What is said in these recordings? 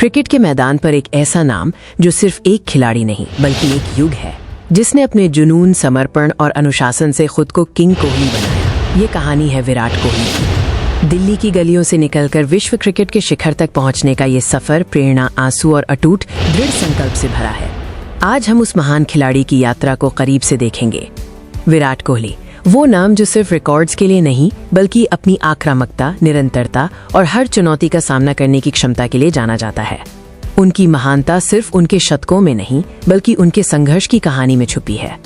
Cricket के मैदान पर एक ऐसा नाम जो सिर्फ एक खिलाड़ी नहीं बल्कि एक युग है, जिसने अपने जुनून, समर्पण और अनुशासन से खुद को किंग कोहली बनाया। ये कहानी है विराट कोहली की। दिल्ली की गलियों से निकलकर विश्व क्रिकेट के शिखर तक पहुंचने का ये सफर प्रेरणा, आंसू और अटूट दृढ़ संकल्प से भरा है। आज हम उस महान खिलाड़ी की यात्रा को करीब से देखेंगे। विराट कोहली, वो नाम जो सिर्फ रिकॉर्ड्स के लिए नहीं बल्कि अपनी आक्रामकता, निरंतरता और हर चुनौती का सामना करने की क्षमता के लिए जाना जाता है। उनकी महानता सिर्फ उनके शतकों में नहीं बल्कि उनके संघर्ष की कहानी में छुपी है।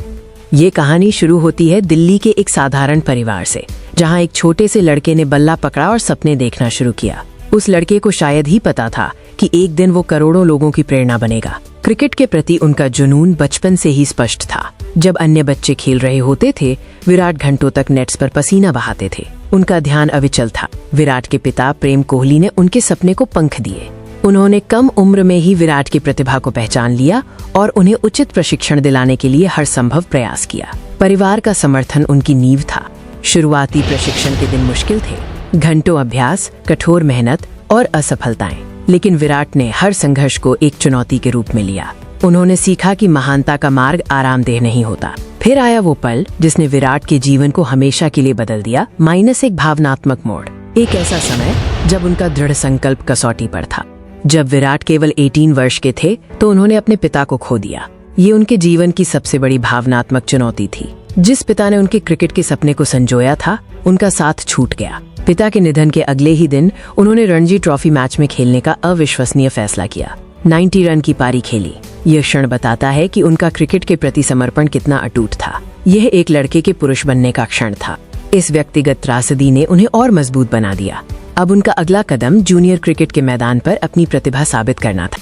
ये कहानी शुरू होती है दिल्ली के एक साधारण परिवार से, जहां एक छोटे से लड़के ने बल्ला पकड़ा और सपने देखना शुरू किया। उस लड़के को शायद ही पता था कि एक दिन वो करोड़ों लोगों की प्रेरणा बनेगा। क्रिकेट के प्रति उनका जुनून बचपन से ही स्पष्ट था। जब अन्य बच्चे खेल रहे होते थे, विराट घंटों तक नेट्स पर पसीना बहाते थे। उनका ध्यान अविचल था। विराट के पिता प्रेम कोहली ने उनके सपने को पंख दिए। उन्होंने कम उम्र में ही विराट की प्रतिभा को पहचान लिया और उन्हें उचित प्रशिक्षण दिलाने के लिए हर संभव प्रयास किया। परिवार का समर्थन उनकी नींव था। शुरुआती प्रशिक्षण के दिन मुश्किल थे, घंटों अभ्यास, कठोर मेहनत और असफलताएं, लेकिन विराट ने हर संघर्ष को एक चुनौती के रूप में लिया। उन्होंने सीखा कि महानता का मार्ग आरामदेह नहीं होता। फिर आया वो पल जिसने विराट के जीवन को हमेशा के लिए बदल दिया, -1 भावनात्मक मोड़। एक ऐसा समय जब उनका दृढ़ संकल्प कसौटी पर था। जब विराट केवल 18 वर्ष के थे तो उन्होंने अपने पिता को खो दिया। ये उनके जीवन की सबसे बड़ी भावनात्मक चुनौती थी। जिस पिता ने उनके क्रिकेट के सपने को संजोया था, उनका साथ छूट गया। पिता के निधन के अगले ही दिन उन्होंने रणजी ट्रॉफी मैच में खेलने का अविश्वसनीय फैसला किया। 90 रन की पारी खेली। यह क्षण बताता है कि उनका क्रिकेट के प्रति समर्पण कितना अटूट था। यह एक लड़के के पुरुष बनने का क्षण था। इस व्यक्तिगत त्रासदी ने उन्हें और मजबूत बना दिया। अब उनका अगला कदम जूनियर क्रिकेट के मैदान पर अपनी प्रतिभा साबित करना था।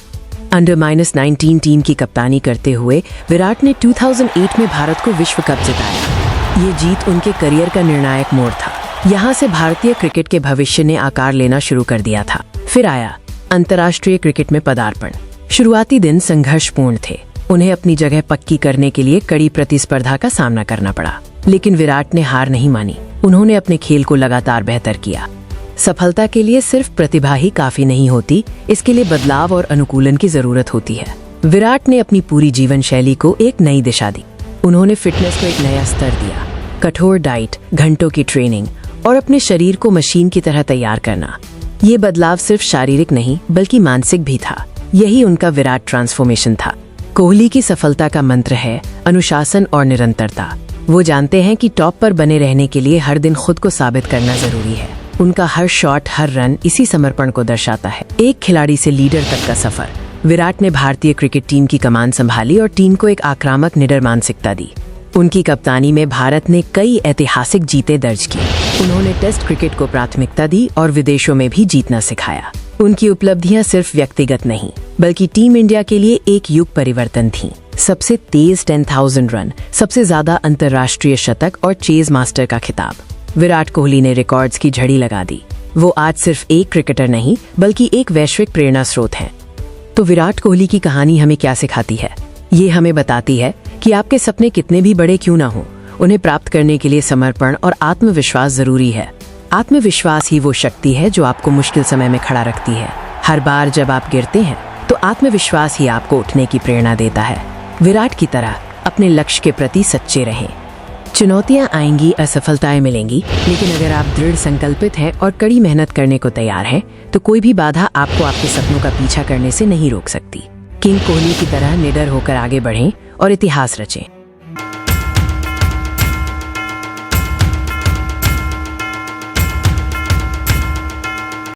अंडर -19 टीम की कप्तानी करते हुए विराट ने 2008 में भारत को विश्व कप जिताया। ये जीत उनके करियर का निर्णायक मोड़ था। यहाँ से भारतीय क्रिकेट के भविष्य ने आकार लेना शुरू कर दिया था। फिर आया अंतर्राष्ट्रीय क्रिकेट में पदार्पण। शुरुआती दिन संघर्षपूर्ण थे। उन्हें अपनी जगह पक्की करने के लिए कड़ी प्रतिस्पर्धा का सामना करना पड़ा, लेकिन विराट ने हार नहीं मानी। उन्होंने अपने खेल को लगातार बेहतर किया। सफलता के लिए सिर्फ प्रतिभा ही काफी नहीं होती, इसके लिए बदलाव और अनुकूलन की जरूरत होती है। विराट ने अपनी पूरी जीवन शैली को एक नई दिशा दी। उन्होंने फिटनेस को एक नया स्तर दिया। कठोर डाइट, घंटों की ट्रेनिंग और अपने शरीर को मशीन की तरह तैयार करना। ये बदलाव सिर्फ शारीरिक नहीं बल्कि मानसिक भी था। यही उनका विराट ट्रांसफॉर्मेशन था। कोहली की सफलता का मंत्र है अनुशासन और निरंतरता। वो जानते हैं कि टॉप पर बने रहने के लिए हर दिन खुद को साबित करना जरूरी है। उनका हर शॉट, हर रन इसी समर्पण को दर्शाता है। एक खिलाड़ी से लीडर तक का सफर। विराट ने भारतीय क्रिकेट टीम की कमान संभाली और टीम को एक आक्रामक, निडर मानसिकता दी। उनकी कप्तानी में भारत ने कई ऐतिहासिक जीतें दर्ज की। उन्होंने टेस्ट क्रिकेट को प्राथमिकता दी और विदेशों में भी जीतना सिखाया। उनकी उपलब्धियां सिर्फ व्यक्तिगत नहीं बल्कि टीम इंडिया के लिए एक युग परिवर्तन थीं। सबसे तेज 10,000 रन, सबसे ज्यादा अंतर्राष्ट्रीय शतक और चेज मास्टर का खिताब। विराट कोहली ने रिकॉर्ड्स की झड़ी लगा दी। वो आज सिर्फ एक क्रिकेटर नहीं बल्कि एक वैश्विक प्रेरणा स्रोत हैं। तो विराट कोहली की कहानी हमें क्या सिखाती है? ये हमें बताती है कि आपके सपने कितने भी बड़े क्यों ना हो, उन्हें प्राप्त करने के लिए समर्पण और आत्मविश्वास जरूरी है। आत्मविश्वास ही वो शक्ति है जो आपको मुश्किल समय में खड़ा रखती है। हर बार जब आप गिरते हैं तो आत्मविश्वास ही आपको उठने की प्रेरणा देता है। विराट की तरह अपने लक्ष्य के प्रति सच्चे रहें। चुनौतियां आएंगी, असफलताएं मिलेंगी, लेकिन अगर आप दृढ़ संकल्पित हैं और कड़ी मेहनत करने को तैयार हैं, तो कोई भी बाधा आपको आपके सपनों का पीछा करने से नहीं रोक सकती। किंग कोहली की तरह निडर होकर आगे बढ़ें और इतिहास रचें।